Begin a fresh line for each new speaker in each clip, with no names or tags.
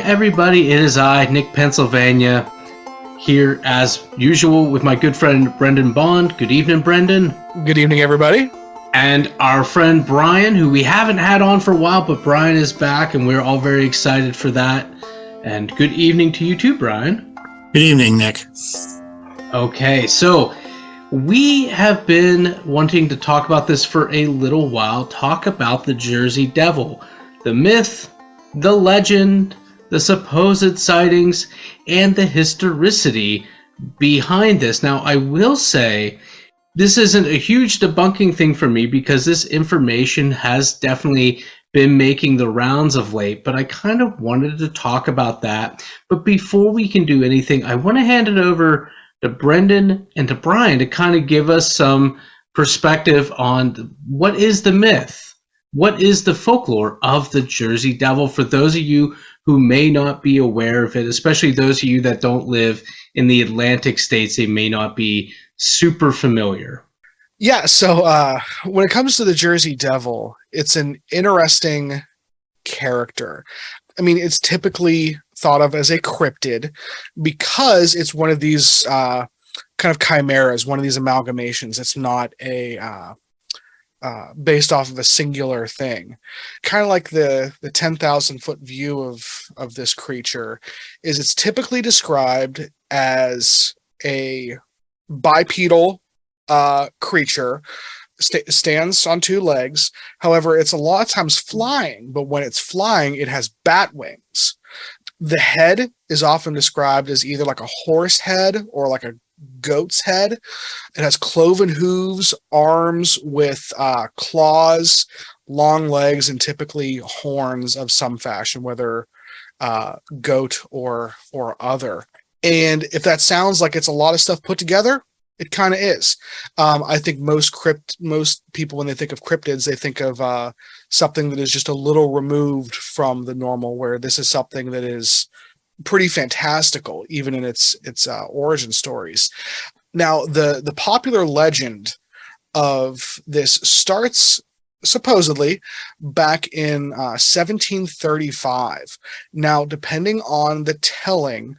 everybody. It is I, Nick Pennsylvania, here as usual with my good friend Brendan Bond. Good evening, Brendan.
Good evening, everybody.
And our friend Brian, who we haven't had on for a while, but Brian is back, and we're all very excited for that. And good evening to you too, Brian.
Good evening, Nick.
Okay, so we have been wanting to talk about this for a little while. Talk about the Jersey Devil, the myth, the legend, the supposed sightings, and the historicity behind this. Now, I will say this isn't a huge debunking thing for me because this information has definitely been making the rounds of late, but I kind of wanted to talk about that. But before we can do anything, I want to hand it over to Brendan and to Brian to kind of give us some perspective on what is the myth, what is the folklore of the Jersey Devil for those of you who may not be aware of it, especially those of you that don't live in the Atlantic states. They may not be super familiar.
Yeah, so when it comes to the Jersey Devil, it's an interesting character. I mean, it's typically thought of as a cryptid because it's one of these kind of chimeras, one of these amalgamations. It's not a based off of a singular thing. Kind of like the 10,000 foot view of this creature is it's typically described as a bipedal creature, stands on two legs. However, it's a lot of times flying, but when it's flying, it has bat wings. The head is often described as either like a horse head or like a goat's head. It has cloven hooves, arms with claws, long legs, and typically horns of some fashion, whether goat or other. And if that sounds like it's a lot of stuff put together, it kind of is. I think most people, when they think of cryptids, they think of something that is just a little removed from the normal, where this is something that is pretty fantastical, even in its origin stories. Now, the popular legend of this starts supposedly back in 1735. Now, depending on the telling,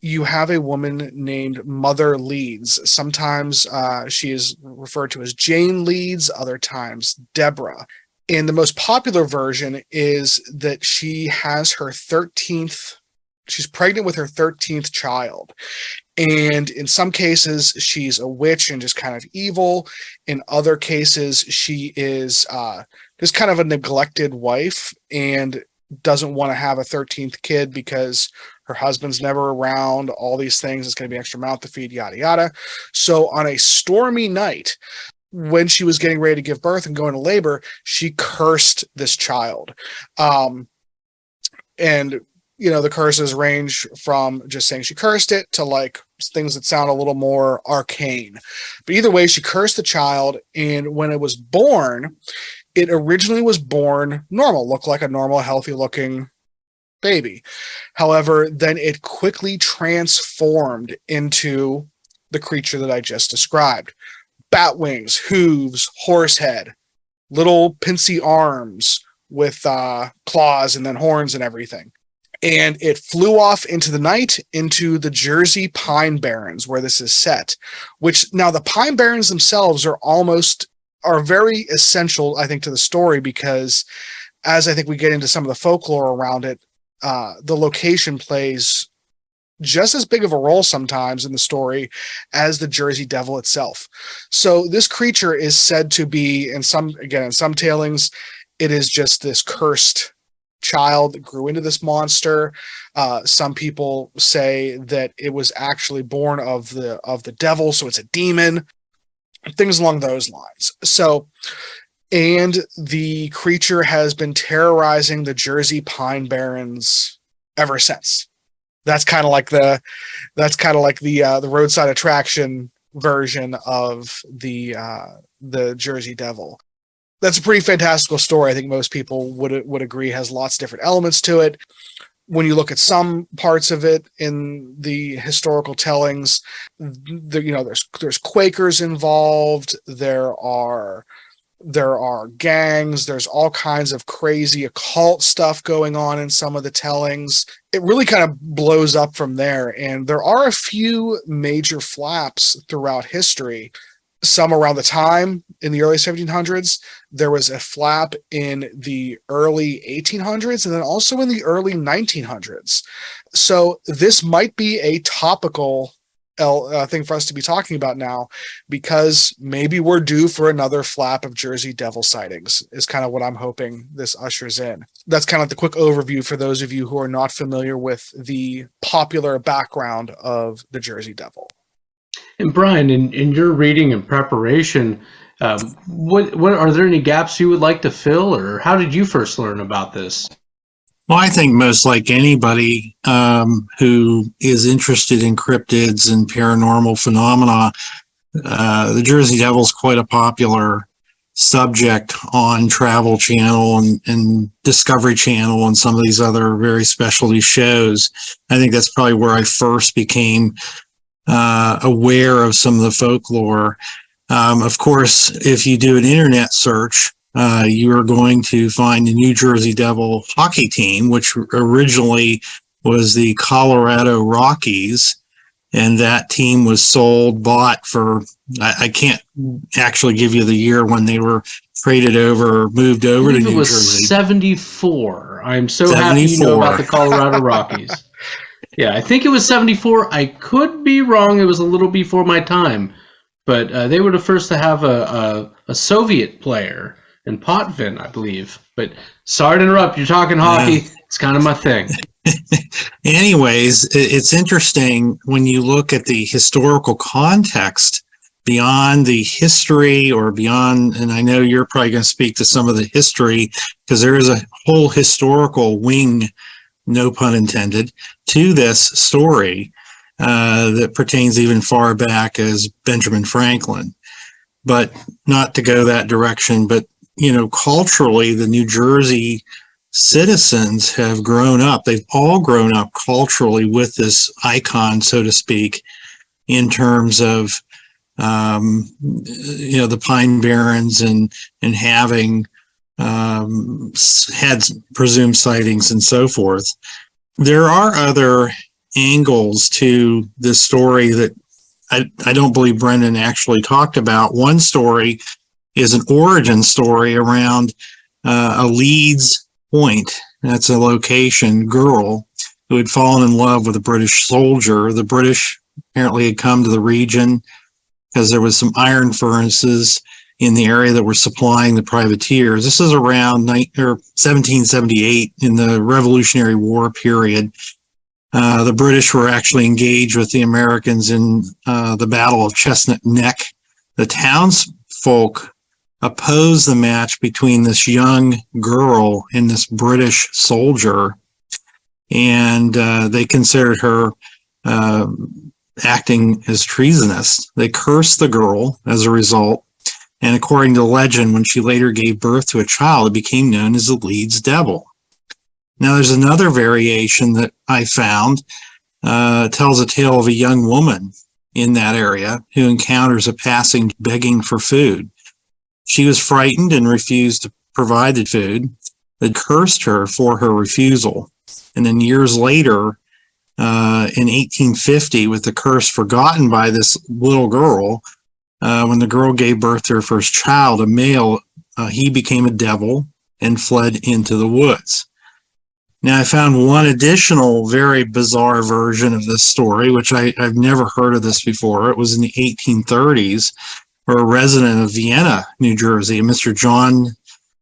you have a woman named Mother Leeds. Sometimes she is referred to as Jane Leeds, other times Deborah. And the most popular version is that she has her 13th, she's pregnant with her 13th child. And in some cases, she's a witch and just kind of evil. In other cases, she is just kind of a neglected wife and doesn't want to have a 13th kid because her husband's never around, all these things. It's going to be extra mouth to feed, yada, yada. So on a stormy night, when she was getting ready to give birth and go into labor, she cursed this child. And, you know, the curses range from just saying she cursed it to like things that sound a little more arcane. But either way, she cursed the child. And when it was born, it originally was born normal, looked like a normal, healthy looking baby. However, then it quickly transformed into the creature that I just described. Bat wings, hooves, horse head, little pincy arms with claws and then horns and everything. And it flew off into the night into the Jersey Pine Barrens, where this is set, which now the Pine Barrens themselves are very essential, I think, to the story, because as I think we get into some of the folklore around it, the location plays just as big of a role sometimes in the story as the Jersey Devil itself. So this creature is said to be, in some tellings, it is just this cursed child that grew into this monster. Some people say that it was actually born of the devil, so it's a demon, things along those lines. So, and the creature has been terrorizing the Jersey Pine Barrens ever since. That's kind of like the roadside attraction version of the Jersey Devil. That's a pretty fantastical story. I think most people would agree has lots of different elements to it. When you look at some parts of it in the historical tellings, there's Quakers involved. There are There are gangs. There's all kinds of crazy occult stuff going on in some of the tellings. It really kind of blows up from there. And there are a few major flaps throughout history. Some around the time in the early 1700s. There was a flap in the early 1800s and then also in the early 1900s. So this might be a topical thing for us to be talking about now, because maybe we're due for another flap of Jersey Devil sightings, is kind of what I'm hoping this ushers in. That's kind of the quick overview for those of you who are not familiar with the popular background of the Jersey Devil.
And Brian, in your reading and preparation, what are there any gaps you would like to fill, or how did you first learn about this?
Well, I think most like anybody who is interested in cryptids and paranormal phenomena, the Jersey Devil is quite a popular subject on Travel Channel and Discovery Channel and some of these other very specialty shows. I think that's probably where I first became aware of some of the folklore. Of course, if you do an internet search, you are going to find the New Jersey Devil hockey team, which originally was the Colorado Rockies. And that team was bought for, I can't actually give you the year when they were traded over or moved over to New Jersey. It was
74. I'm so 74. Happy you know about the Colorado Rockies. Yeah, I think it was 74. I could be wrong. It was a little before my time. But they were the first to have a Soviet player in Potvin, I believe. But sorry to interrupt. You're talking hockey. Yeah. It's kind of my thing.
Anyways, it's interesting when you look at the historical context beyond the history or beyond, and I know you're probably going to speak to some of the history, because there is a whole historical wing, no pun intended, to this story that pertains even far back as Benjamin Franklin. But not to go that direction, but culturally, the New Jersey citizens have grown up. They've all grown up culturally with this icon, so to speak, in terms of, the Pine Barrens and having had presumed sightings and so forth. There are other angles to this story that I don't believe Brendan actually talked about. One story is an origin story around a Leeds Point. That's a location, girl who had fallen in love with a British soldier. The British apparently had come to the region because there was some iron furnaces in the area that were supplying the privateers. This is around 1778 in the Revolutionary War period. The British were actually engaged with the Americans in the Battle of Chestnut Neck. The townsfolk opposed the match between this young girl and this British soldier, and they considered her acting as treasonous. They cursed the girl as a result, and according to legend, when she later gave birth to a child, it became known as the Leeds Devil. Now, there's another variation that I found. Tells a tale of a young woman in that area who encounters a passing begging for food. She was frightened and refused to provide the food. They cursed her for her refusal. And then years later, in 1850, with the curse forgotten by this little girl, when the girl gave birth to her first child, a male, he became a devil and fled into the woods. Now, I found one additional very bizarre version of this story, which I've never heard of this before. It was in the 1830s, where a resident of Vienna, New Jersey, Mr. John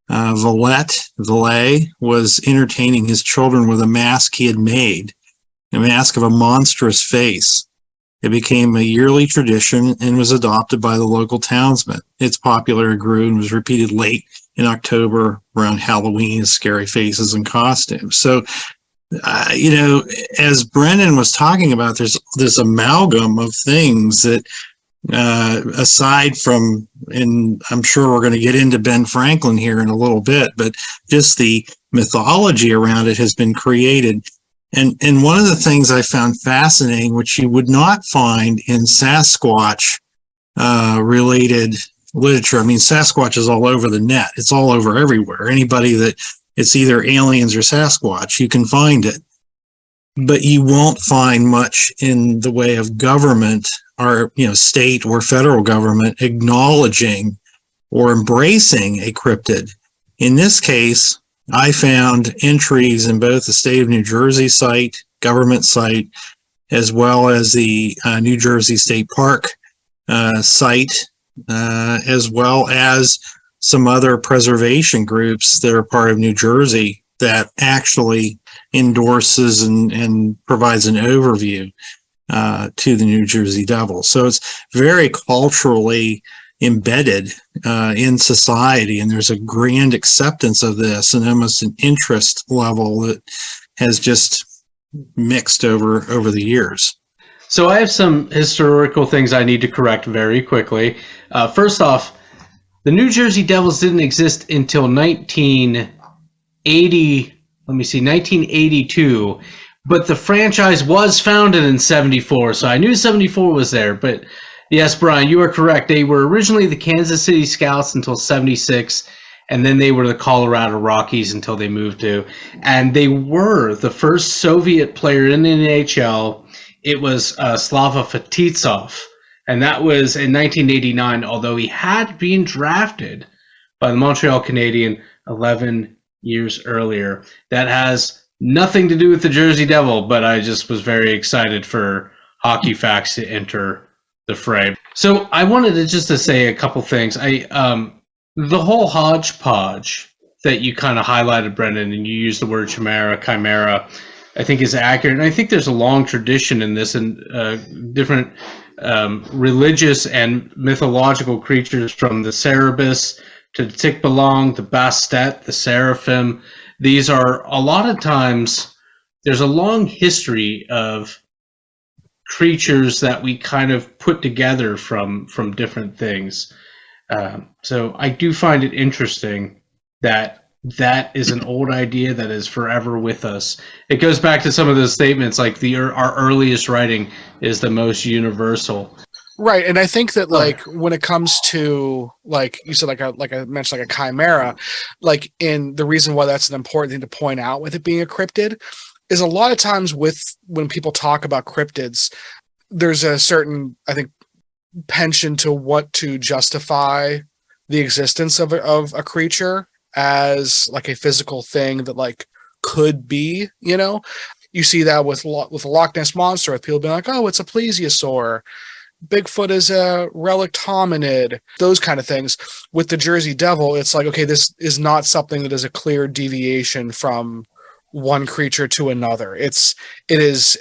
Valet, was entertaining his children with a mask he had made, a mask of a monstrous face. It became a yearly tradition and was adopted by the local townsmen. Its popularity grew and was repeated late in October around Halloween as scary faces and costumes. So, as Brendan was talking about, there's this amalgam of things that, aside from, and I'm sure we're going to get into Ben Franklin here in a little bit, but just the mythology around it has been created. And one of the things I found fascinating, which you would not find in Sasquatch related literature. I mean, Sasquatch is all over the net. It's all over everywhere. Anybody that it's either aliens or Sasquatch, you can find it. But you won't find much in the way of government or, state or federal government acknowledging or embracing a cryptid. In this case, I found entries in both the state of New Jersey site, government site, as well as the New Jersey State Park site, as well as some other preservation groups that are part of New Jersey that actually endorses and provides an overview to the New Jersey Devil. So it's very culturally embedded in society, and there's a grand acceptance of this and almost an interest level that has just mixed over the years.
So I have some historical things I need to correct very quickly. First off, the New Jersey Devils didn't exist until 1982, but the franchise was founded in 74, so I knew 74 was there. But yes, Brian, you are correct. They were originally the Kansas City Scouts until 76, and then they were the Colorado Rockies until they moved to. And they were the first Soviet player in the NHL. It was Slava Fetisov, and that was in 1989, although he had been drafted by the Montreal Canadiens 11 years earlier. That has nothing to do with the Jersey Devil, but I just was very excited for Hockey Facts to enter the fray. So I wanted to say a couple things. The whole hodgepodge that you kind of highlighted, Brendan, and you used the word chimera, I think is accurate. And I think there's a long tradition in this, and different religious and mythological creatures, from the Cerberus to the Tikbalang, the Bastet, the Seraphim. These are, a lot of times, there's a long history of creatures that we kind of put together from different things. So I do find it interesting that is an old idea that is forever with us. It goes back to some of those statements, like our earliest writing is the most universal.
Right, and I think that when it comes to, like you said, like I mentioned, like a chimera, in the reason why that's an important thing to point out with it being a cryptid is a lot of times when people talk about cryptids, there's a certain, I think, penchant to what to justify the existence of a creature as like a physical thing that could be, you see that with a Loch Ness Monster, with people being like, oh, it's a plesiosaur. Bigfoot is a relict hominid, those kind of things. With the Jersey Devil, it's like, okay, this is not something that is a clear deviation from one creature to another. It is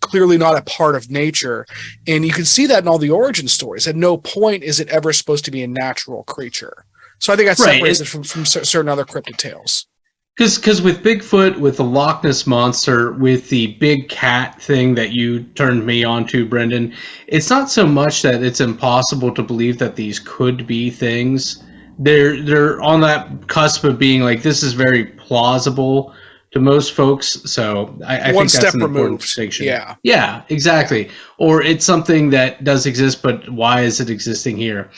clearly not a part of nature, and you can see that in all the origin stories. At no point is it ever supposed to be a natural creature. So I think that separates it from certain other cryptid tales.
Because with Bigfoot, with the Loch Ness Monster, with the big cat thing that you turned me on to, Brendan, it's not so much that it's impossible to believe that these could be things. They're on that cusp of being like, this is very plausible to most folks. So I think that's an important distinction. Yeah, exactly. Or it's something that does exist, but why is it existing here?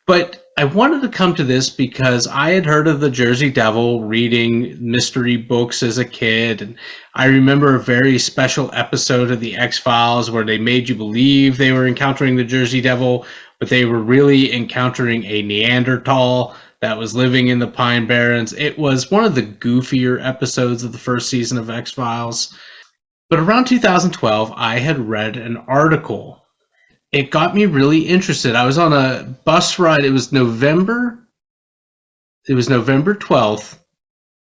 But I wanted to come to this because I had heard of the Jersey Devil reading mystery books as a kid. And I remember a very special episode of the X-Files where they made you believe they were encountering the Jersey Devil, but they were really encountering a Neanderthal that was living in the Pine Barrens. It was one of the goofier episodes of the first season of X-Files. But around 2012, I had read an article. It got me really interested. I was on a bus ride. It was November 12th,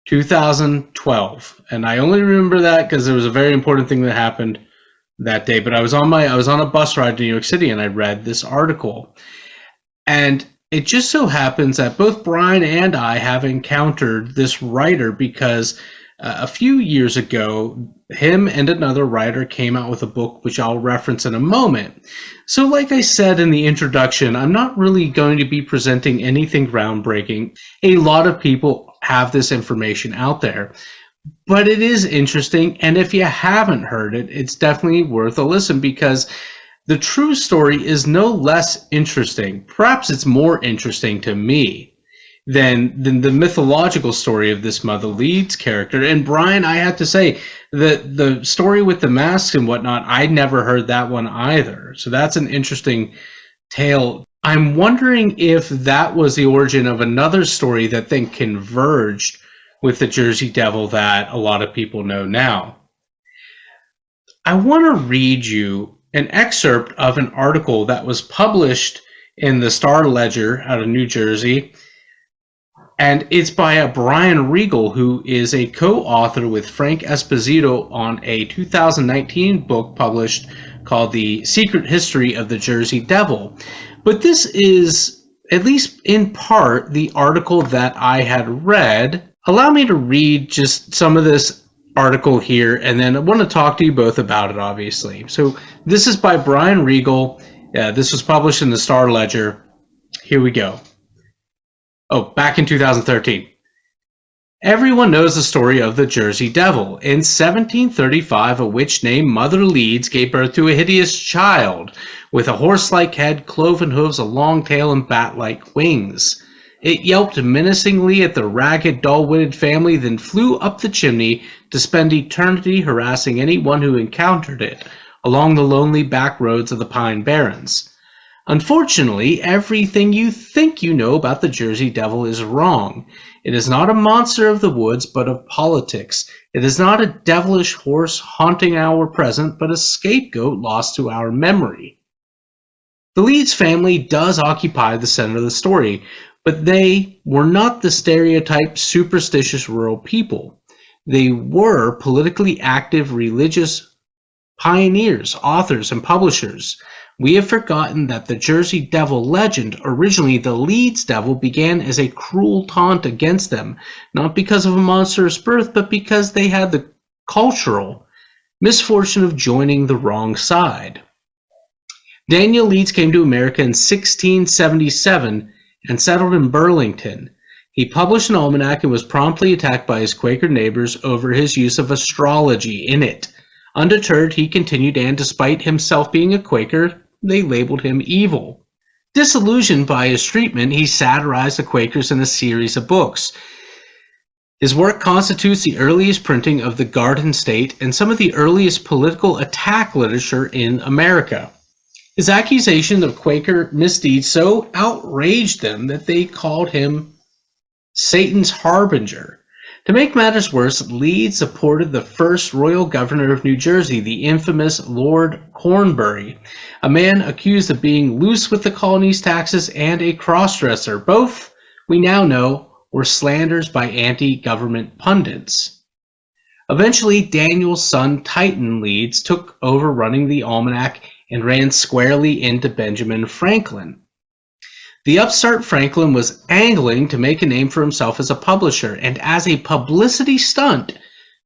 2012. And I only remember that because there was a very important thing that happened that day. But I was on a bus ride to New York City, and I read this article. And it just so happens that both Brian and I have encountered this writer because a few years ago, him and another writer came out with a book, which I'll reference in a moment. So like I said in the introduction, I'm not really going to be presenting anything groundbreaking. A lot of people have this information out there, but it is interesting. And if you haven't heard it, it's definitely worth a listen, because The true story is no less interesting. Perhaps it's more interesting to me than the mythological story of this Mother Leeds character. And Brian, I have to say, the story with the masks and whatnot, I never heard that one either. So that's an interesting tale. I'm wondering if that was the origin of another story that then converged with the Jersey Devil that a lot of people know now. I want to read you an excerpt of an article that was published in the Star Ledger out of New Jersey, and it's by a Brian Regal, who is a co-author with Frank Esposito on a 2019 book published called The Secret History of the Jersey Devil. But this is, at least in part, the article that I had read. Allow me to read just some of this article here, and then I want to talk to you both about it, obviously. So this is by Brian Regal. This was published in the Star Ledger. Here we go. Oh, back in 2013. Everyone knows the story of the Jersey Devil. In 1735, a witch named Mother Leeds gave birth to a hideous child with a horse-like head, cloven hooves, a long tail, and bat-like wings. It yelped menacingly at the ragged, dull-witted family, then flew up the chimney to spend eternity harassing anyone who encountered it along the lonely back roads of the Pine Barrens. Unfortunately, everything you think you know about the Jersey Devil is wrong. It is not a monster of the woods, but of politics. It is not a devilish horse haunting our present, but a scapegoat lost to our memory. The Leeds family does occupy the center of the story, but they were not the stereotyped superstitious rural people. They were politically active religious pioneers, authors, and publishers. We have forgotten that the Jersey Devil legend, originally the Leeds Devil, began as a cruel taunt against them, not because of a monstrous birth, but because they had the cultural misfortune of joining the wrong side. Daniel Leeds came to America in 1677 and settled in Burlington. He published an almanac and was promptly attacked by his Quaker neighbors over his use of astrology in it. Undeterred, he continued, and despite himself being a Quaker, they labeled him evil. Disillusioned by his treatment, he satirized the Quakers in a series of books. His work constitutes the earliest printing of the Garden State and some of the earliest political attack literature in America. His accusation of Quaker misdeeds so outraged them that they called him Satan's harbinger. To make matters worse, Leeds supported the first royal governor of New Jersey, the infamous Lord Cornbury, a man accused of being loose with the colony's taxes and a cross-dresser. Both, we now know, were slanders by anti-government pundits. Eventually, Daniel's son Titan Leeds took over running the almanac and ran squarely into Benjamin Franklin. The upstart Franklin was angling to make a name for himself as a publisher, and as a publicity stunt,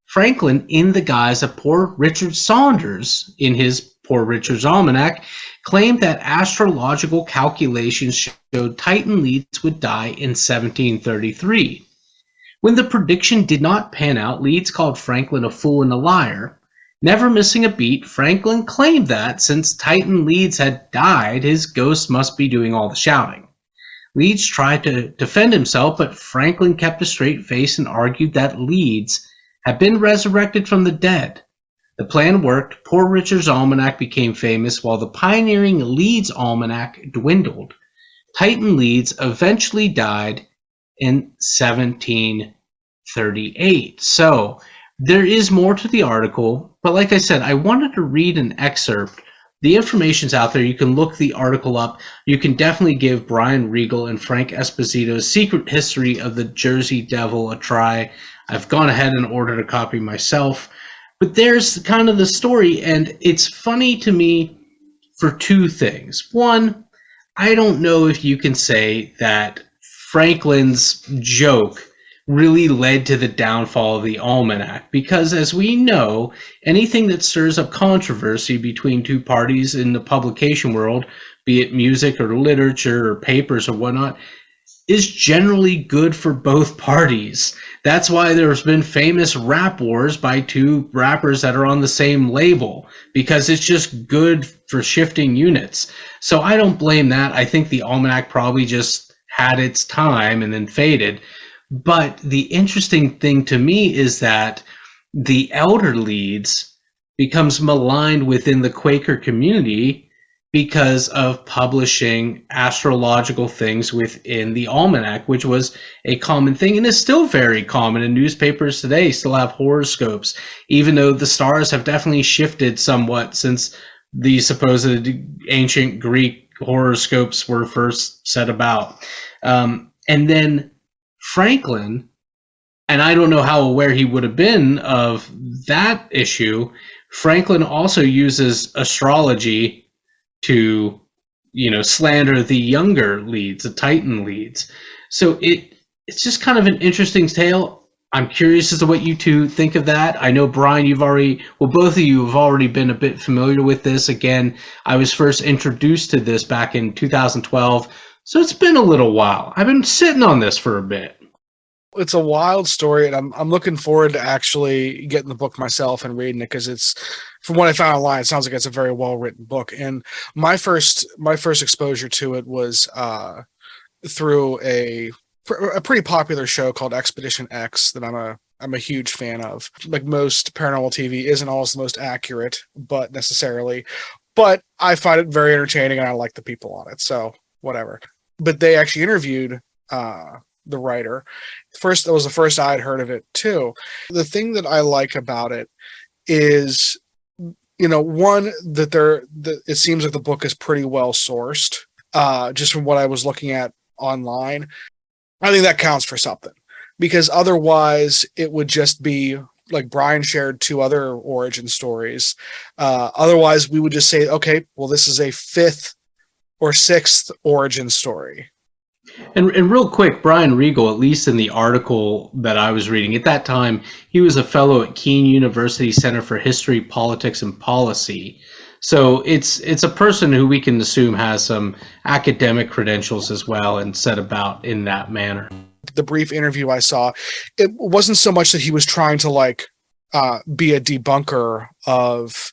Franklin, in the guise of Poor Richard Saunders in his Poor Richard's Almanac, claimed that astrological calculations showed Titan Leeds would die in 1733. When the prediction did not pan out, Leeds called Franklin a fool and a liar. Never missing a beat, Franklin claimed that since Titan Leeds had died, his ghost must be doing all the shouting. Leeds tried to defend himself, but Franklin kept a straight face and argued that Leeds had been resurrected from the dead. The plan worked. Poor Richard's Almanac became famous, while the pioneering Leeds Almanac dwindled. Titan Leeds eventually died in 1738. So there is more to the article, but like I said, I wanted to read an excerpt. The information's out there. You can look the article up. You can definitely give Brian Regal and Frank Esposito's Secret History of the Jersey Devil a try. I've gone ahead and ordered a copy myself. But there's kind of the story, and it's funny to me for two things. One, I don't know if you can say that Franklin's joke really led to the downfall of the almanac, because as we know, anything that stirs up controversy between two parties in the publication world, be it music or literature or papers or whatnot, is generally good for both parties. That's why there's been famous rap wars by two rappers that are on the same label, because it's just good for shifting units. So I don't blame that. I think the Almanac probably just had its time and then faded. But the interesting thing to me is that the elder leads becomes maligned within the Quaker community because of publishing astrological things within the almanac, which was a common thing and is still very common. In newspapers today still have horoscopes, even though the stars have definitely shifted somewhat since the supposed ancient Greek horoscopes were first set about. And then Franklin, and I don't know how aware he would have been of that issue, Franklin also uses astrology to, slander the younger leads, the Titan leads. So it's just kind of an interesting tale. I'm curious as to what you two think of that. I know, Brian, both of you have already been a bit familiar with this. Again, I was first introduced to this back in 2012, so it's been a little while. I've been sitting on this for a bit.
It's a wild story, and I'm looking forward to actually getting the book myself and reading it, because it's, from what I found online, it sounds like it's a very well written book. And my first exposure to it was through a pretty popular show called Expedition X that I'm a huge fan of. Like most paranormal TV isn't always the most accurate, but I find it very entertaining, and I like the people on it, so whatever. But they actually interviewed the writer. First, that was the first I had heard of it too. The thing that I like about it is, one, that it seems like the book is pretty well sourced. Just from what I was looking at online, I think that counts for something, because otherwise it would just be like Brian shared 2 other origin stories. Otherwise, we would just say, okay, well, this is a 5th or 6th origin story.
And real quick, Brian Regal, at least in the article that I was reading at that time, he was a fellow at Keene University Center for History, Politics, and Policy. So it's a person who we can assume has some academic credentials as well, and set about in that manner.
The brief interview I saw, it wasn't so much that he was trying to be a debunker of,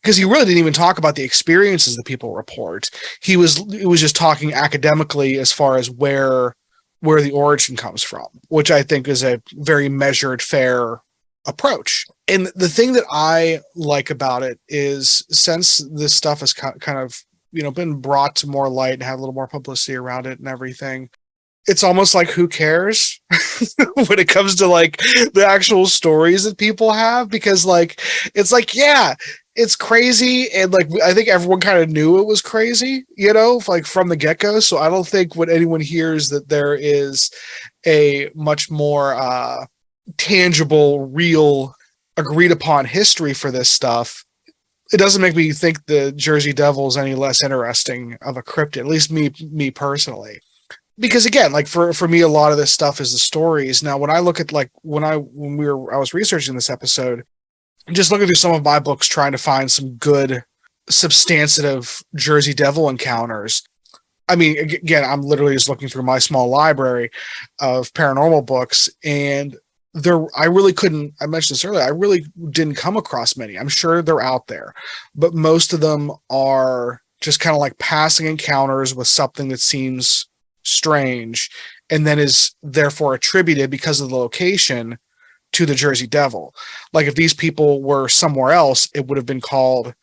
because he really didn't even talk about the experiences that people report. It was just talking academically as far as where the origin comes from, which I think is a very measured, fair approach. And the thing that I like about it is, since this stuff has kind of been brought to more light and had a little more publicity around it and everything, it's almost like, who cares when it comes to the actual stories that people have, because it's yeah, it's crazy, and I think everyone kind of knew it was crazy, from the get-go. So I don't think when anyone hears that there is a much more tangible, real, agreed upon history for this stuff, it doesn't make me think the Jersey Devil is any less interesting of a cryptid, at least me personally. Because again, for me, a lot of this stuff is the stories. Now, when I look at when I was researching this episode, just looking through some of my books, trying to find some good, substantive Jersey Devil encounters. I mean, again, I'm literally just looking through my small library of paranormal books, and I really couldn't, I mentioned this earlier, I really didn't come across many. I'm sure they're out there, but most of them are just kind of passing encounters with something that seems strange, and then is therefore attributed, because of the location, to the Jersey Devil. If these people were somewhere else, it would have been called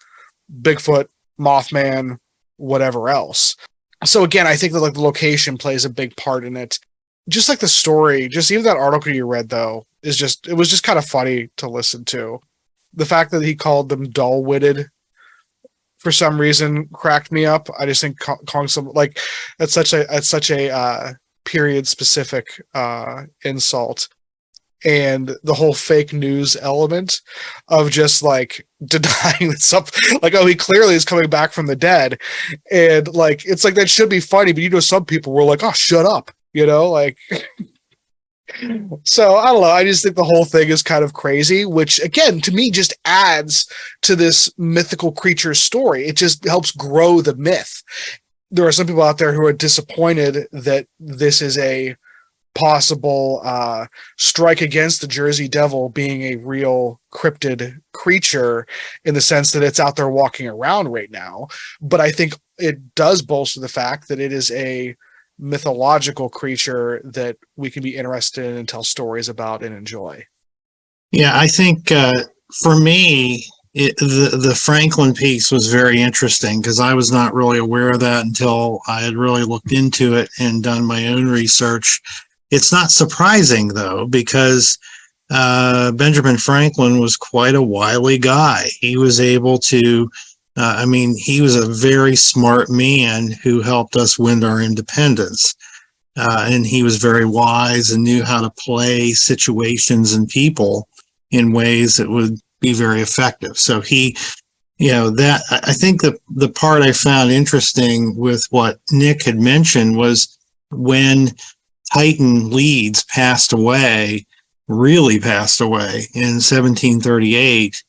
Bigfoot, Mothman, whatever else. So again, I think that the location plays a big part in it. Just the story, just even that article you read, though, it was just kind of funny to listen to. The fact that he called them dull-witted, for some reason, cracked me up. I just think calling some that's such a period specific insult. And the whole fake news element of just denying that something, he clearly is coming back from the dead, and it's that should be funny, but some people were oh, shut up, So I don't know. I just think the whole thing is kind of crazy, which again, to me, just adds to this mythical creature's story. It just helps grow the myth. there are some people out there who are disappointed that this is a possible strike against the Jersey Devil being a real cryptid creature, in the sense that it's out there walking around right now. But I think it does bolster the fact that it is a mythological creature that we can be interested in and tell stories about and enjoy.
Yeah, I think for me, the Franklin piece was very interesting because I was not really aware of that until I had really looked into it and done my own research. It's not surprising, though, because Benjamin Franklin was quite a wily guy. He was able to, he was a very smart man who helped us win our independence. And he was very wise and knew how to play situations and people in ways that would be very effective. So he, that I think the part I found interesting with what Nick had mentioned was when Titan Leeds really passed away in 1738.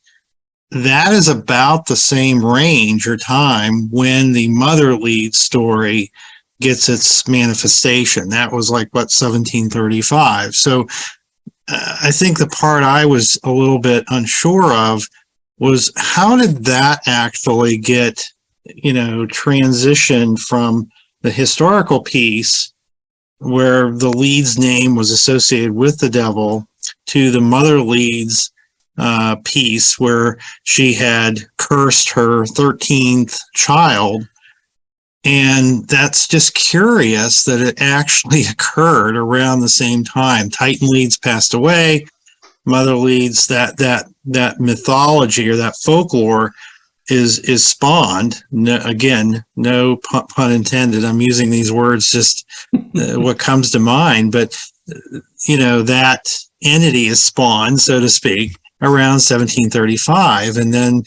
That is about the same range or time when the Mother Leeds story gets its manifestation. That was 1735. So I think the part I was a little bit unsure of was how did that actually get, transitioned from the historical piece where the Leeds name was associated with the devil to the Mother Leeds piece where she had cursed her 13th child. And that's just curious that it actually occurred around the same time. Titan Leeds passed away. Mother Leeds, that mythology or that folklore is spawned. No, again, no pun intended. I'm using these words just what comes to mind. But that entity is spawned, so to speak, around 1735, and then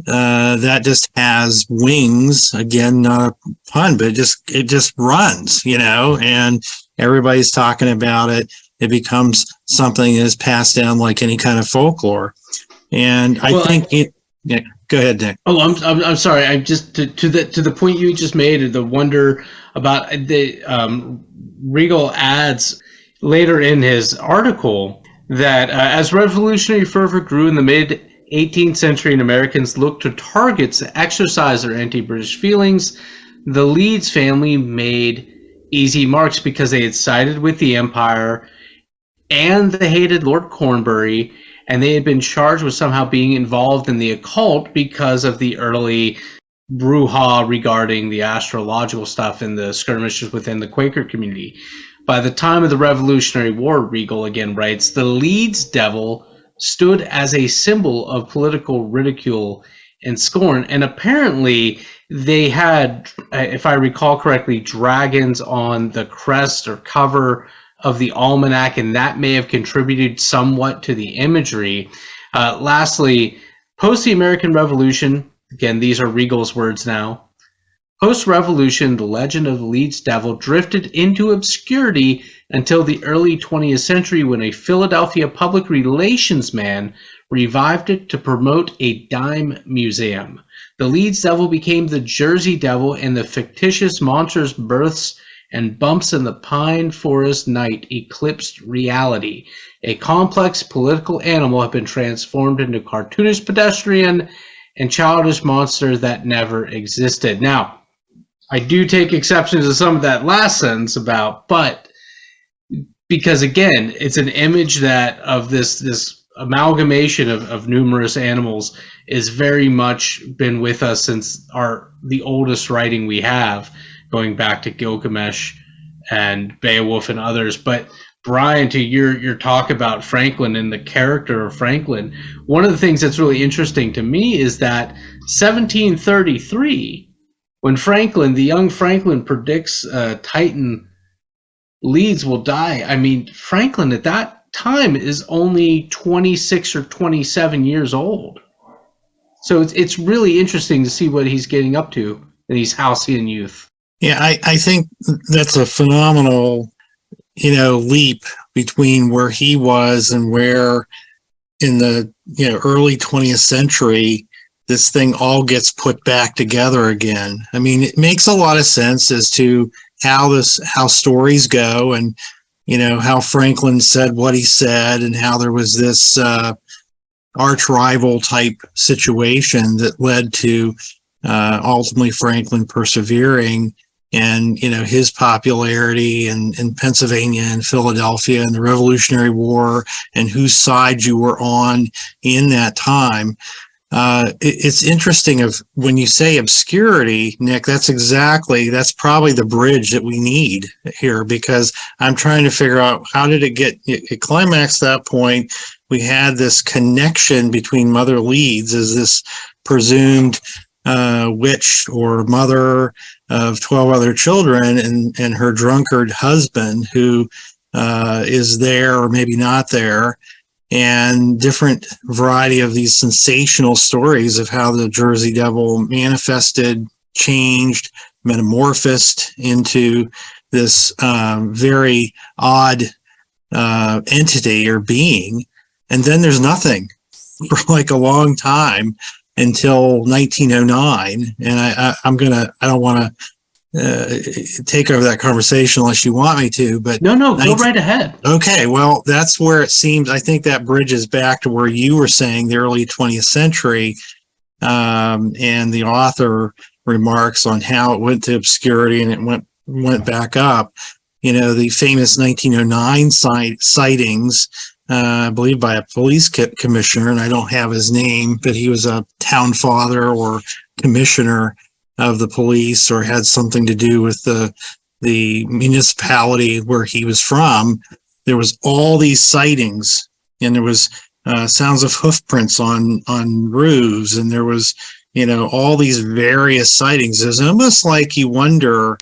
that just has wings. Again, not a pun, but it just runs, and everybody's talking about it. It becomes something that is passed down like any kind of folklore. And I think it. Yeah, go ahead, Nick.
Oh, I'm sorry. I'm just to the point you just made. The wonder about the Regal adds later in his article that as revolutionary fervor grew in the mid 18th century and Americans looked to targets to exercise their anti-British feelings, the Leeds family made easy marks because they had sided with the Empire and they hated Lord Cornbury, and they had been charged with somehow being involved in the occult because of the early brouhaha regarding the astrological stuff and the skirmishes within the Quaker community. By the time of the Revolutionary War, Regal again writes, the Leeds devil stood as a symbol of political ridicule and scorn. And apparently they had, if I recall correctly, dragons on the crest or cover of the almanac, and that may have contributed somewhat to the imagery. Lastly, post the American Revolution, again, these are Regal's words now, post-revolution, the legend of the Leeds Devil drifted into obscurity until the early 20th century when a Philadelphia public relations man revived it to promote a dime museum. The Leeds Devil became the Jersey Devil, and the fictitious monster's births and bumps in the pine forest night eclipsed reality. A complex political animal had been transformed into cartoonish pedestrian and childish monster that never existed. Now, I do take exception to some of that last sentence but because again, it's an image that of this amalgamation of numerous animals is very much been with us since the oldest writing we have, going back to Gilgamesh and Beowulf and others. But Brian, to your talk about Franklin and the character of Franklin, one of the things that's really interesting to me is that 1733, when the young Franklin predicts Titan Leeds will die, I mean, Franklin at that time is only 26 or 27 years old. So it's really interesting to see what he's getting up to in his halcyon youth.
Yeah, I think that's a phenomenal, leap between where he was and where in the, early 20th century, this thing all gets put back together again. I mean, it makes a lot of sense as to how stories go, and how Franklin said what he said, and how there was this arch rival type situation that led to ultimately Franklin persevering, and his popularity in Pennsylvania and Philadelphia and the Revolutionary War, and whose side you were on in that time. It's interesting when you say obscurity, Nick, that's probably the bridge that we need here, because I'm trying to figure out how did it climaxed that point. We had this connection between Mother Leeds as this presumed witch or mother of 12 other children, and her drunkard husband who is there or maybe not there, and different variety of these sensational stories of how the Jersey Devil manifested, changed, metamorphosed into this very odd entity or being. And then there's nothing for like a long time until 1909. And I don't want to take over that conversation unless you want me to, but
no, go right ahead.
Okay, well, that's where it seems, I think that bridges back to where you were saying the early 20th century, and the author remarks on how it went to obscurity and it went back up. The famous 1909 sightings, I believe by a police commissioner, and I don't have his name, but he was a town father or commissioner of the police, or had something to do with the municipality where he was from. There was all these sightings, and there was sounds of hoof prints on roofs, and there was all these various sightings. It's almost like you wonder,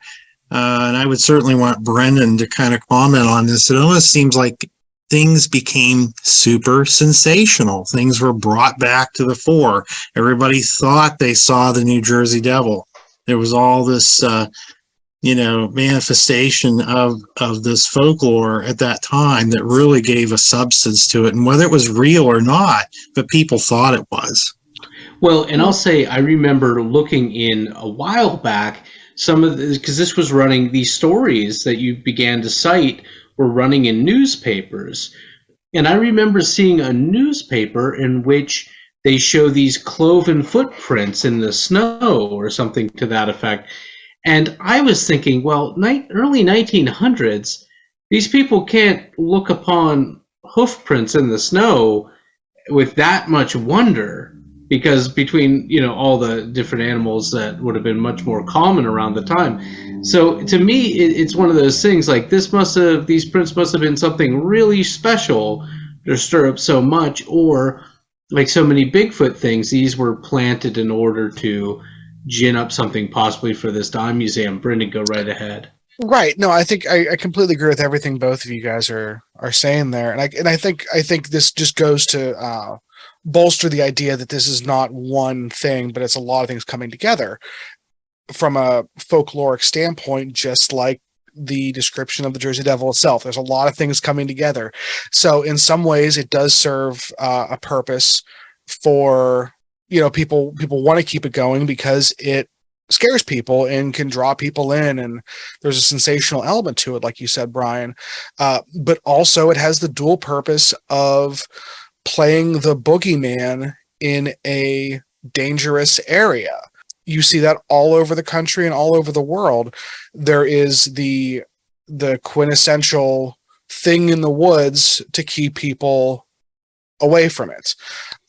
and I would certainly want Brendan to kind of comment on this. It almost seems like things became super sensational. Things were brought back to the fore. Everybody thought they saw the New Jersey Devil. There was all this, manifestation of this folklore at that time that really gave a substance to it. And whether it was real or not, but people thought it was.
Well, and I'll say, I remember looking in a while back, because this was running, these stories that you began to cite were running in newspapers. And I remember seeing a newspaper in which they show these cloven footprints in the snow or something to that effect. And I was thinking, well, early 1900s, these people can't look upon hoof prints in the snow with that much wonder, because between, all the different animals that would have been much more common around the time. So to me, it's one of those things like these prints must have been something really special to stir up so much, or like so many Bigfoot things, these were planted in order to gin up something possibly for this dime museum. Brendan, go right ahead.
Right. No, I think I completely agree with everything both of you guys are saying there, and I think this just goes to bolster the idea that this is not one thing, but it's a lot of things coming together from a folkloric standpoint, just like the description of the Jersey Devil itself. There's a lot of things coming together. So in some ways it does serve a purpose for, people want to keep it going because it scares people and can draw people in, and there's a sensational element to it, like you said, Brian. But also it has the dual purpose of playing the boogeyman in a dangerous area. You see that all over the country and all over the world. There is the quintessential thing in the woods to keep people away from it.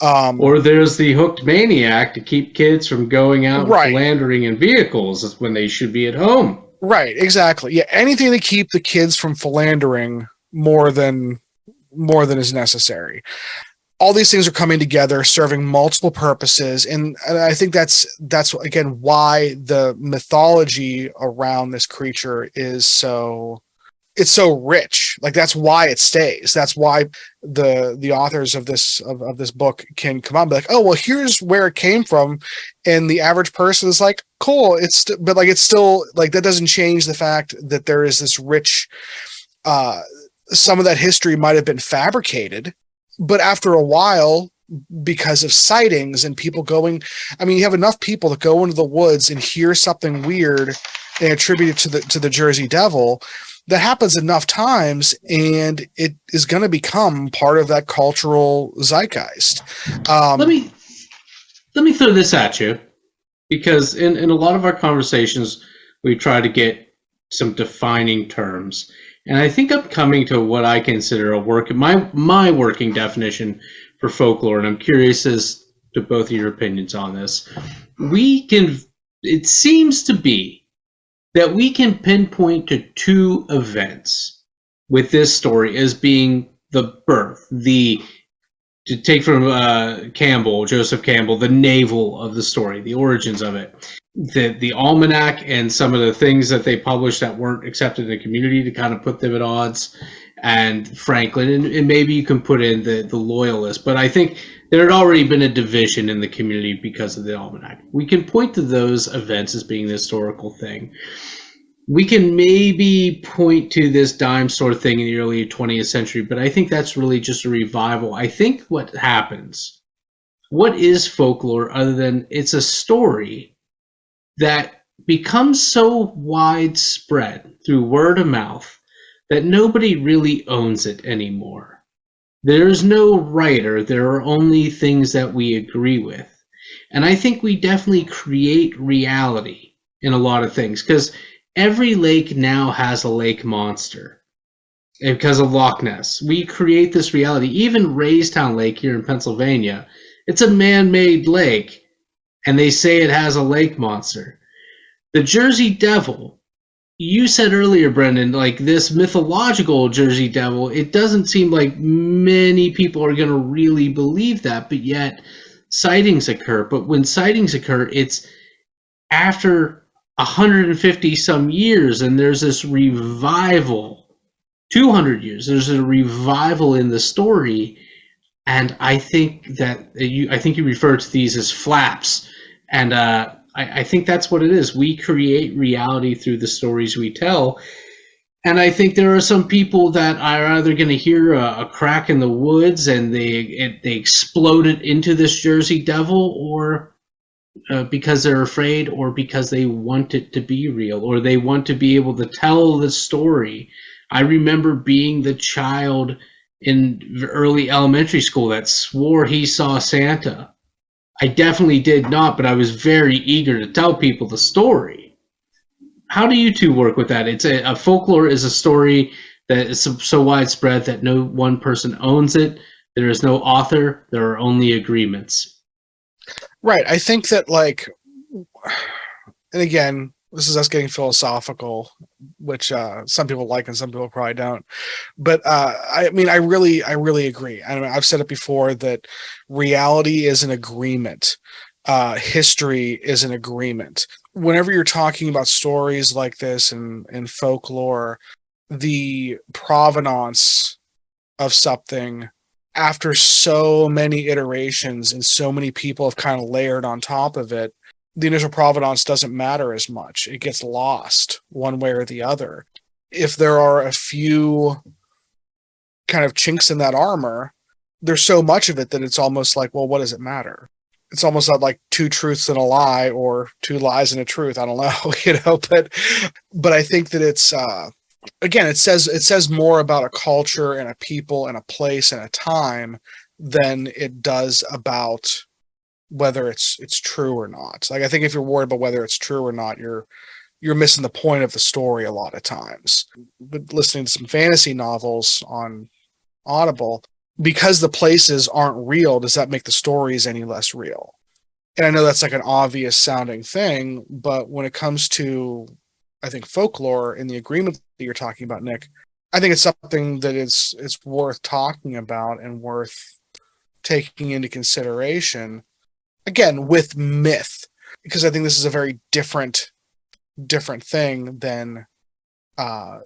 Or there's the hooked maniac to keep kids from going out
right.
and philandering in vehicles when they should be at home.
Right, exactly. Yeah, anything to keep the kids from philandering more than is necessary. All these things are coming together, serving multiple purposes, and I think that's again why the mythology around this creature is so rich. Like, that's why it stays. That's why the authors of this book can come out and be like, oh, well, here's where it came from, and the average person is like, cool. But it's still like, that doesn't change the fact that there is this rich. Some of that history might have been fabricated, but after a while, because of sightings and people going. I mean, you have enough people that go into the woods and hear something weird and attribute it to the Jersey Devil. That happens enough times, and it is going to become part of that cultural zeitgeist.
Let me throw this at you, because in a lot of our conversations, we try to get some defining terms. And I think I'm coming to what I consider my working definition for folklore, and I'm curious as to both of your opinions on this. It seems to be that we can pinpoint to two events with this story as being the birth, to take from Joseph Campbell, the navel of the story, the origins of it, the almanac, and some of the things that they published that weren't accepted in the community to kind of put them at odds, and Franklin, and maybe you can put in the loyalist, but I think there had already been a division in the community because of the almanac. We can point to those events as being the historical thing. We can maybe point to this dime store thing in the early 20th century, but I think that's really just a revival. I think what is folklore other than it's a story that becomes so widespread through word of mouth that nobody really owns it anymore. There's no writer, there are only things that we agree with. And I think we definitely create reality in a lot of things, because every lake now has a lake monster because of Loch Ness. We create this reality. Even Raystown Lake here in Pennsylvania, it's a man-made lake, and they say it has a lake monster. The Jersey Devil, you said earlier, Brendan, like this mythological Jersey Devil, it doesn't seem like many people are going to really believe that, but yet sightings occur. But when sightings occur, it's after 150 some years, and there's this revival. 200 years, there's a revival in the story, and I think that you refer to these as flaps, and I think that's what it is. We create reality through the stories we tell, and I think there are some people that are either going to hear a crack in the woods and they explode it into this Jersey Devil, or because they're afraid, or because they want it to be real, or they want to be able to tell the story. I remember being the child in early elementary school that swore he saw Santa. I definitely did not, but I was very eager to tell people the story. How do you two work with that? It's a folklore is a story that is so widespread that no one person owns it. There is no author. There are only agreements.
Right. I think that, like, and again, this is us getting philosophical, which some people like and some people probably don't. But I mean, I really agree. I mean, I've said it before that reality is an agreement. History is an agreement. Whenever you're talking about stories like this and folklore, the provenance of something after so many iterations and so many people have kind of layered on top of it, the initial provenance doesn't matter as much. It gets lost one way or the other. If there are a few kind of chinks in that armor, there's so much of it that it's almost like, well, what does it matter? It's almost not like two truths and a lie, or two lies and a truth. I don't know, but I think that it's, again, it says more about a culture and a people and a place and a time than it does about whether it's true or not. Like, I think if you're worried about whether it's true or not, you're missing the point of the story a lot of times. But listening to some fantasy novels on Audible, because the places aren't real, does that make the stories any less real? And I know that's like an obvious sounding thing, but when it comes to, I think, folklore and the agreement that you're talking about, Nick, I think it's something that it's worth talking about and worth taking into consideration, again, with myth, because I think this is a very different thing than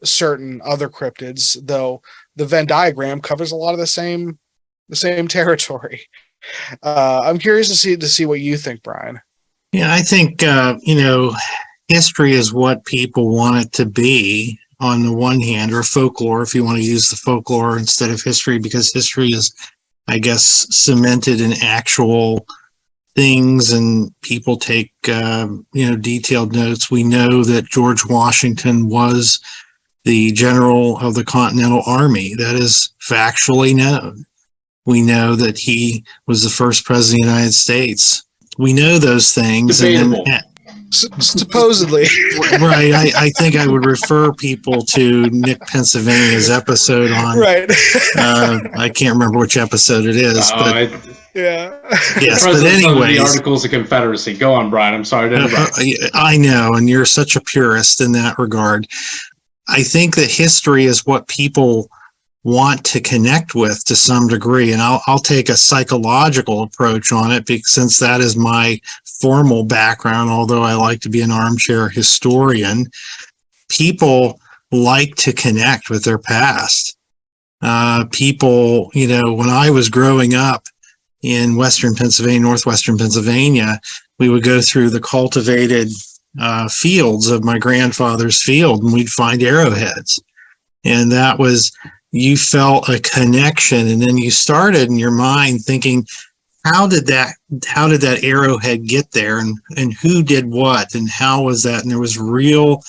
certain other cryptids, though the Venn diagram covers a lot of the same territory. I'm curious to see what you think, Brian.
Yeah, I think, history is what people want it to be on the one hand, or folklore, if you want to use the folklore instead of history, because history is I guess, cemented in actual things, and people take, detailed notes. We know that George Washington was the general of the Continental Army. That is factually known. We know that he was the first president of the United States. We know those things.
Debatable.
And then,
Supposedly.
right. I think I would refer people to Nick Pennsylvania's episode on,
Right.
I can't remember which episode it is, but
Yeah.
yes,
the
but
anyways, of the
anyways,
Articles of Confederacy. Go on, Brian. I'm sorry to interrupt.
I know, and you're such a purist in that regard. I think that history is what people want to connect with to some degree, and I'll take a psychological approach on it, because since that is my formal background, although I like to be an armchair historian, people like to connect with their past. People, when I was growing up in Western Pennsylvania, Northwestern Pennsylvania, we would go through the cultivated fields of my grandfather's field, and we'd find arrowheads. And that was, you felt a connection, and then you started in your mind thinking, how did that arrowhead get there, and who did what, and how was that? And there was real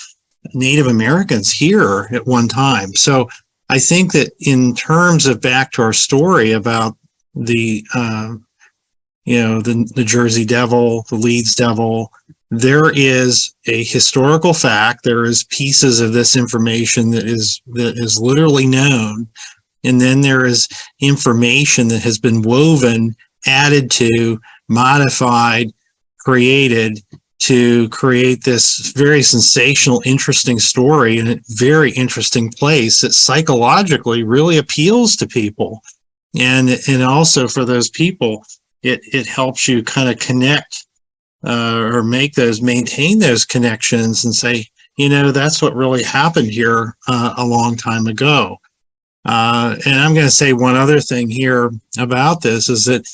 Native Americans here at one time. So I think that in terms of back to our story about the Jersey Devil, the Leeds Devil, there is a historical fact. There is pieces of this information that is literally known, and then there is information that has been woven, added to, modified, created to create this very sensational, interesting story in a very interesting place that psychologically really appeals to people. And also for those people, it helps you kind of connect or maintain those connections and say, that's what really happened here a long time ago. And I'm going to say one other thing here about this is that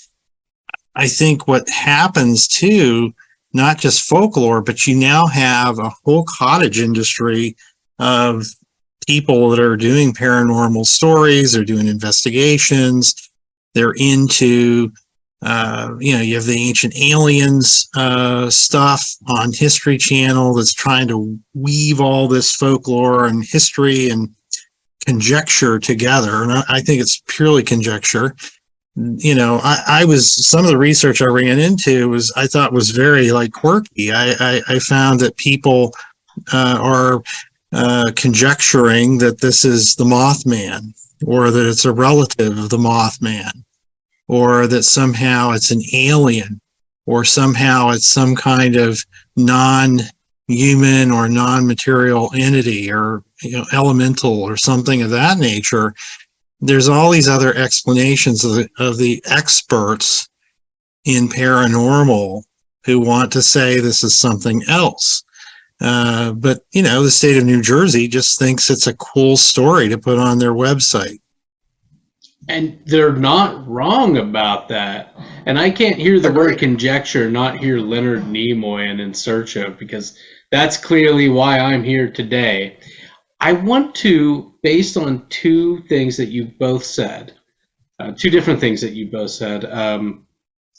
I think what happens too, not just folklore, but you now have a whole cottage industry of people that are doing paranormal stories, they're doing investigations, they're into, you have the Ancient Aliens stuff on History Channel that's trying to weave all this folklore and history and conjecture together. And I think it's purely conjecture. Some of the research I ran into I thought was very quirky. I found that people are conjecturing that this is the Mothman, or that it's a relative of the Mothman, or that somehow it's an alien, or somehow it's some kind of non-human or non-material entity, or elemental or something of that nature. There's all these other explanations of the experts in paranormal who want to say this is something else. But the state of New Jersey just thinks it's a cool story to put on their website.
And they're not wrong about that. And I can't hear the word conjecture, not hear Leonard Nimoy and In Search Of, because that's clearly why I'm here today. I want to, based on two things that you both said, two different things that you both said,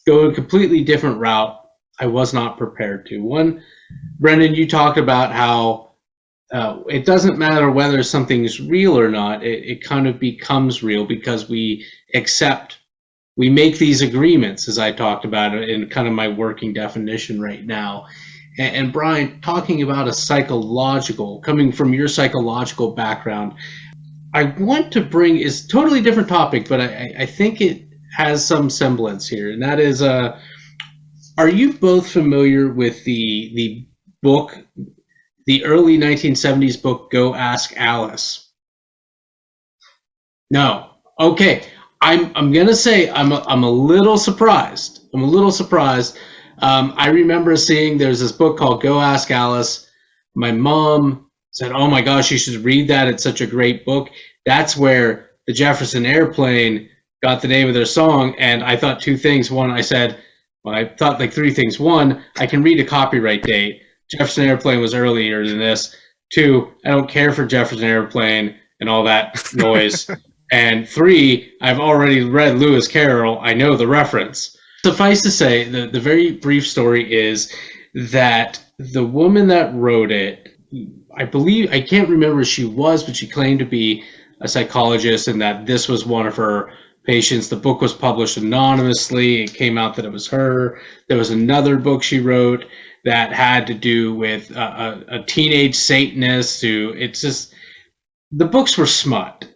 go a completely different route. I was not prepared to. One, Brendan, you talked about how it doesn't matter whether something's real or not. It kind of becomes real because we make these agreements, as I talked about it in kind of my working definition right now. And Brian, talking about coming from your psychological background, I want to bring is totally different topic, but I think it has some semblance here. And that is, are you both familiar with the book, the early 1970s book, Go Ask Alice? No. Okay. I'm gonna say I'm a little surprised. I remember seeing there's this book called Go Ask Alice. My mom said, "Oh my gosh, you should read that. It's such a great book." That's where the Jefferson Airplane got the name of their song. And I thought two things. One, I thought three things. One, I can read a copyright date. Jefferson Airplane was earlier than this. Two, I don't care for Jefferson Airplane and all that noise. And 3, I've already read Lewis Carroll. I know the reference. Suffice to say, the very brief story is that the woman that wrote it, I believe, I can't remember who she was, but she claimed to be a psychologist and that this was one of her patients. The book was published anonymously. It came out that it was her. There was another book she wrote that had to do with a teenage Satanist who, it's just, the books were smut,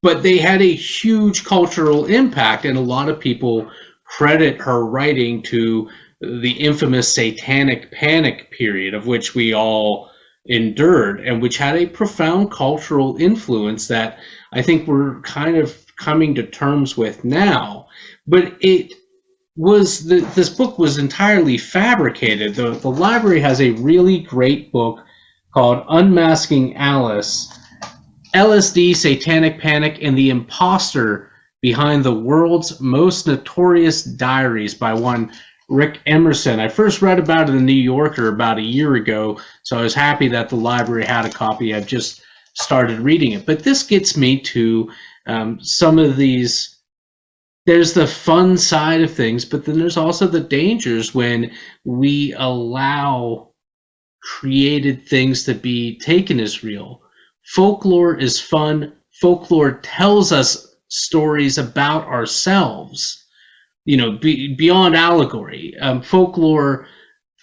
but they had a huge cultural impact, and a lot of people credit her writing to the infamous satanic panic period of which we all endured, and which had a profound cultural influence that I think we're kind of coming to terms with now. But it was this book was entirely fabricated. The library has a really great book called Unmasking Alice, LSD, Satanic Panic, and the Imposter Behind the World's Most Notorious Diaries by one Rick Emerson. I first read about it in the New Yorker about a year ago, so I was happy that the library had a copy. I've just started reading it. But this gets me to some of these. There's the fun side of things, but then there's also the dangers when we allow created things to be taken as real. Folklore is fun. Folklore tells us stories about ourselves, beyond allegory. Folklore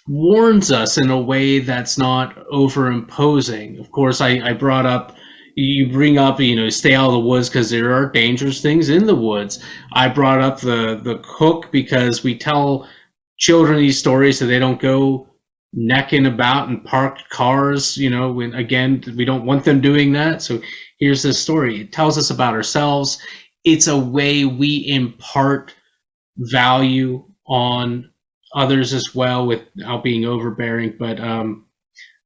warns us in a way that's not overimposing. Of course, I brought up, you bring up, stay out of the woods because there are dangerous things in the woods. I brought up the cook because we tell children these stories so they don't go necking about in parked cars, when, again, we don't want them doing that. So here's this story. It tells us about ourselves. It's a way we impart value on others as well without being overbearing. But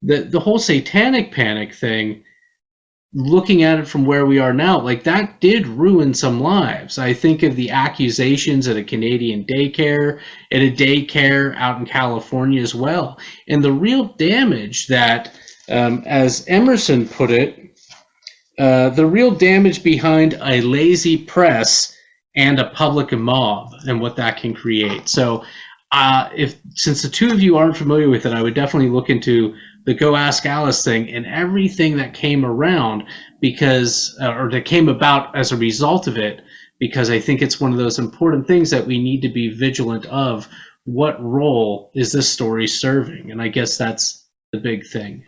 the whole satanic panic thing, looking at it from where we are now, like, that did ruin some lives. I think of the accusations at a Canadian daycare, at a daycare out in California as well, and the real damage that, as Emerson put it, the real damage behind a lazy press and a public mob and what that can create. So since the two of you aren't familiar with it, I would definitely look into the Go Ask Alice thing and everything that came around or that came about as a result of it, because I think it's one of those important things that we need to be vigilant of. What role is this story serving? And I guess that's the big thing.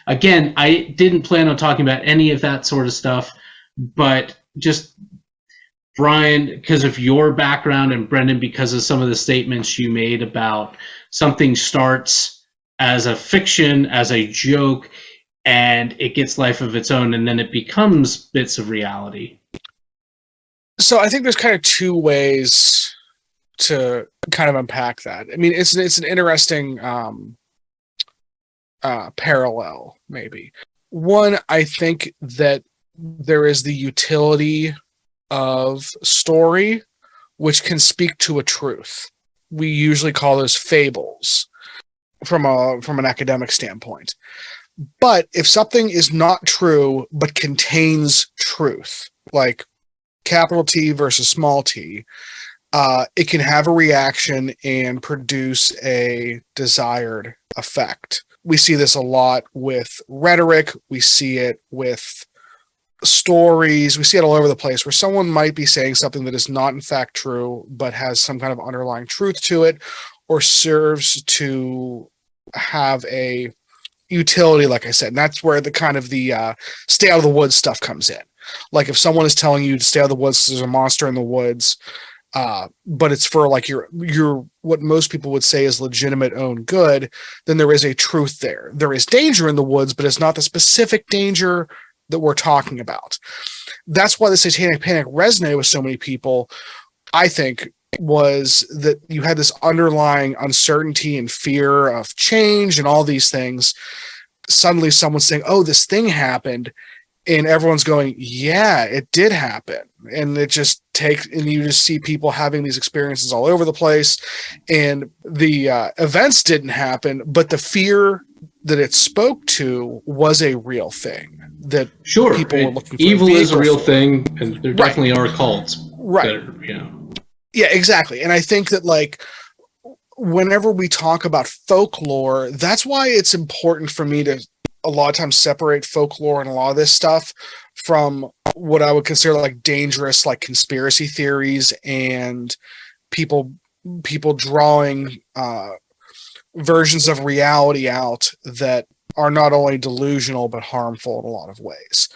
Again, I didn't plan on talking about any of that sort of stuff, but just, Brian, because of your background, and Brendan, because of some of the statements you made about something starts as a fiction, as a joke, and it gets life of its own, and then it becomes bits of reality.
So I think there's kind of two ways to kind of unpack that. I mean, it's an interesting parallel, maybe. One, I think that there is the utility of story, which can speak to a truth. We usually call those fables from an academic standpoint. But if something is not true but contains truth, like capital T versus small t, it can have a reaction and produce a desired effect. We see this a lot with rhetoric. We see it with stories. We see it all over the place, where someone might be saying something that is not in fact true, but has some kind of underlying truth to it, or serves to have a utility, like I said. And that's where the kind of the stay out of the woods stuff comes in. Like, if someone is telling you to stay out of the woods, there's a monster in the woods, but it's for like your what most people would say is legitimate own good, then there is a truth there. There is danger in the woods, but it's not the specific danger that we're talking about. That's why the Satanic Panic resonated with so many people, I think, was that you had this underlying uncertainty and fear of change and all these things. Suddenly someone's saying, oh, this thing happened, and everyone's going, yeah, it did happen. And it just takes, and you just see people having these experiences all over the place, and the events didn't happen, but the fear that it spoke to was a real thing, that
Sure,
people were looking for
evil is a real
for.
thing, and there definitely are cults.
Right.
That are,
Yeah, exactly. And I think that like whenever we talk about folklore, that's why it's important for me to a lot of times separate folklore and a lot of this stuff from what I would consider like dangerous, like conspiracy theories and people drawing versions of reality out that are not only delusional but harmful in a lot of ways.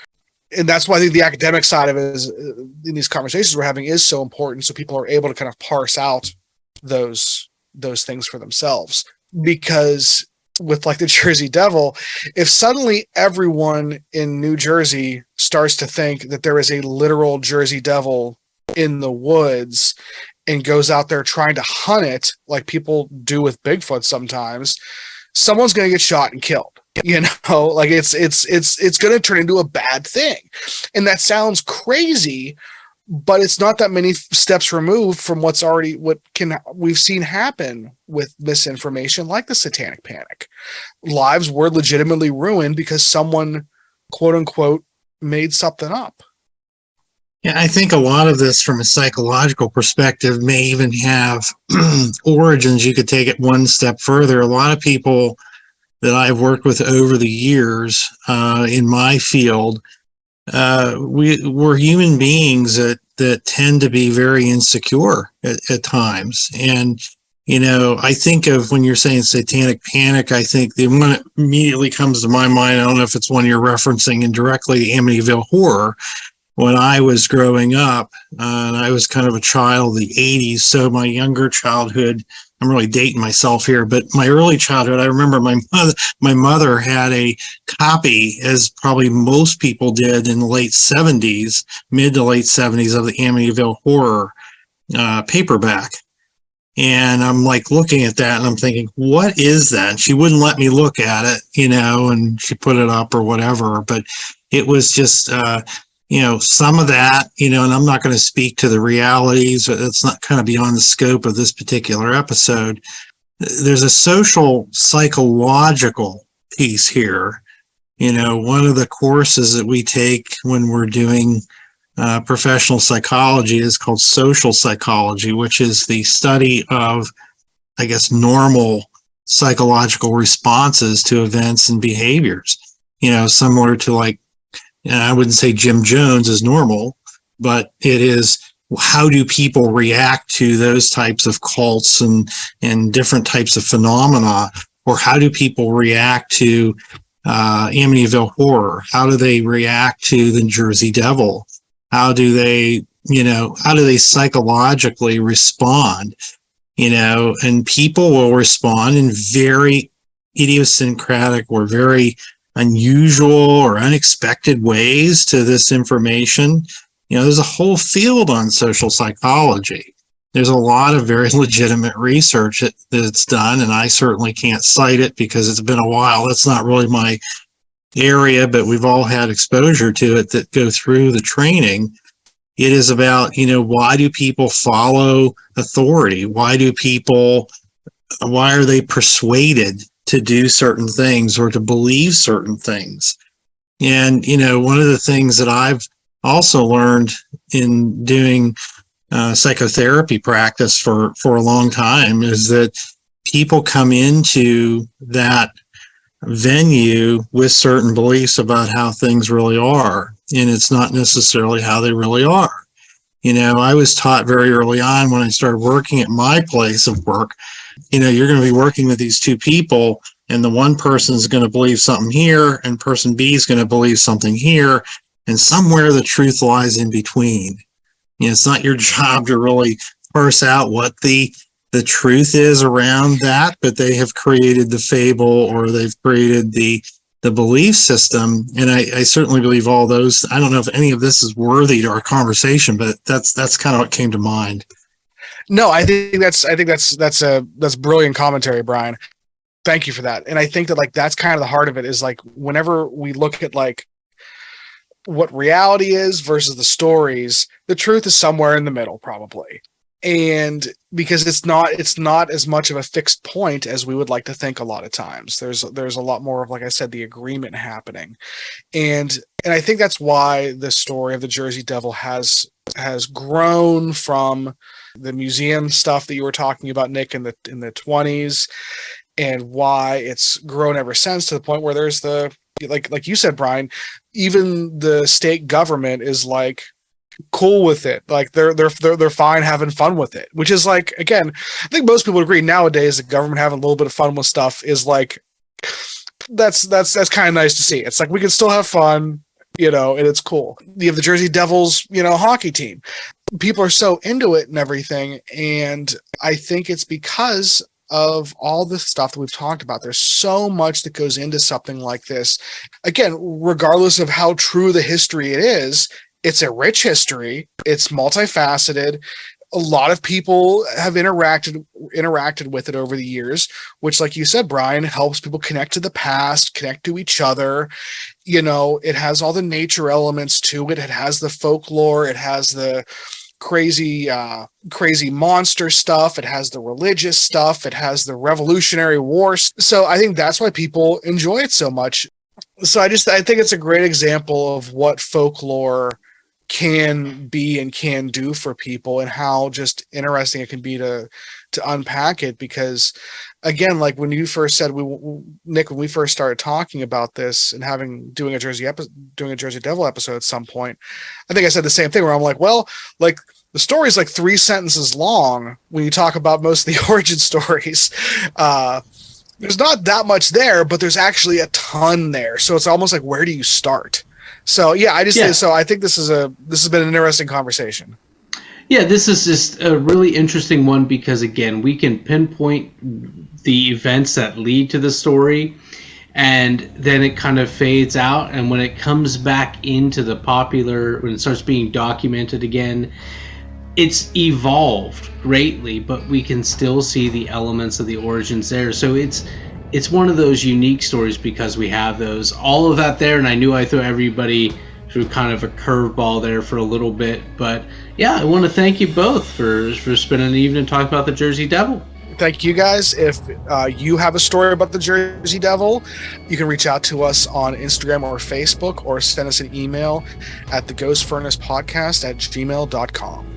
And that's why I think the academic side of it is, in these conversations we're having, is so important, so people are able to kind of parse out those things for themselves. Because with like the Jersey Devil, if suddenly everyone in New Jersey starts to think that there is a literal Jersey Devil in the woods and goes out there trying to hunt it like people do with Bigfoot sometimes, someone's going to get shot and killed. You know, like it's going to turn into a bad thing. And that sounds crazy, but it's not that many steps removed from we've seen happen with misinformation, like the Satanic Panic. Lives were legitimately ruined because someone, quote unquote, made something up.
Yeah, I think a lot of this from a psychological perspective may even have origins. You could take it one step further. A lot of people that I've worked with over the years in my field, we're human beings that tend to be very insecure at times. And, you know, I think of when you're saying Satanic Panic, I think the one that immediately comes to my mind, I don't know if it's one you're referencing indirectly, the Amityville Horror. When I was growing up, and I was kind of a child of the 80s, so my younger childhood, I'm really dating myself here, but my early childhood, I remember my mother had a copy, as probably most people did in the late 70s, mid to late 70s, of the Amityville Horror paperback. And I'm like looking at that and I'm thinking, what is that? And she wouldn't let me look at it, you know, and she put it up or whatever. But it was just, you know, some of that, you know, and I'm not going to speak to the realities. That's not kind of beyond the scope of this particular episode. There's a social psychological piece here. You know, one of the courses that we take when we're doing professional psychology is called social psychology, which is the study of, I guess, normal psychological responses to events and behaviors, you know, similar to like, and I wouldn't say Jim Jones is normal, but it is, how do people react to those types of cults and different types of phenomena? Or how do people react to Amityville Horror? How do they react to the Jersey Devil? How do they psychologically respond? You know, and people will respond in very idiosyncratic or very unusual or unexpected ways to this information. You know, there's a whole field on social psychology. There's a lot of very legitimate research that's done, and I certainly can't cite it because it's been a while. That's not really my area, but we've all had exposure to it that go through the training. It is about, you know, why do people follow authority? Why are they persuaded to do certain things or to believe certain things? And, you know, one of the things that I've also learned in doing psychotherapy practice for a long time is that people come into that venue with certain beliefs about how things really are, and it's not necessarily how they really are. You know, I was taught very early on when I started working at my place of work, you know, you're going to be working with these two people, and the one person is going to believe something here, and person B is going to believe something here, and somewhere the truth lies in between. You know, it's not your job to really parse out what the truth is around that, but they have created the fable, or they've created the belief system. And I certainly believe all those. I don't know if any of this is worthy to our conversation, but that's kind of what came to mind.
No, I think that's brilliant commentary, Brian. Thank you for that. And I think that like that's kind of the heart of it, is like whenever we look at like what reality is versus the stories, the truth is somewhere in the middle, probably. And because it's not as much of a fixed point as we would like to think a lot of times. There's a lot more of, like I said, the agreement happening. And I think that's why the story of the Jersey Devil has grown from the museum stuff that you were talking about, Nick, in the 20s, and why it's grown ever since, to the point where there's the, like you said, Brian, even the state government is like cool with it. Like they're fine having fun with it, which is like, again, I think most people agree nowadays the government having a little bit of fun with stuff is like, that's kind of nice to see. It's like we can still have fun, and it's cool. You have the Jersey Devils, hockey team. People are so into it and everything, and I think it's because of all the stuff that we've talked about. There's so much that goes into something like this. Again, regardless of how true the history it is, it's a rich history. It's multifaceted. A lot of people have interacted with it over the years, which, like you said, Brian, helps people connect to the past, connect to each other. It has all the nature elements to it. It has the folklore. It has the crazy monster stuff. It has the religious stuff. It has the Revolutionary War. So I think that's why people enjoy it so much. So I think it's a great example of what folklore can be and can do for people, and how just interesting it can be to unpack it. Because again, like when you first said, Nick, when we first started talking about this and doing a Jersey Devil episode at some point, I think I said the same thing, where I'm like, well, like the story is like 3 sentences long when you talk about most of the origin stories. There's not that much there, but there's actually a ton there. So it's almost like, where do you start? So yeah, so I think this has been an interesting conversation.
Yeah, this is just a really interesting one because, again, we can pinpoint the events that lead to the story, and then it kind of fades out. And when it comes back into the when it starts being documented again, it's evolved greatly, but we can still see the elements of the origins there. So it's one of those unique stories because we have all of that there. And I knew I threw everybody through kind of a curveball there for a little bit, but yeah, I want to thank you both for spending the evening talking about the Jersey Devil.
Thank you, guys. If you have a story about the Jersey Devil, you can reach out to us on Instagram or Facebook, or send us an email at theghostfurnacepodcast@gmail.com.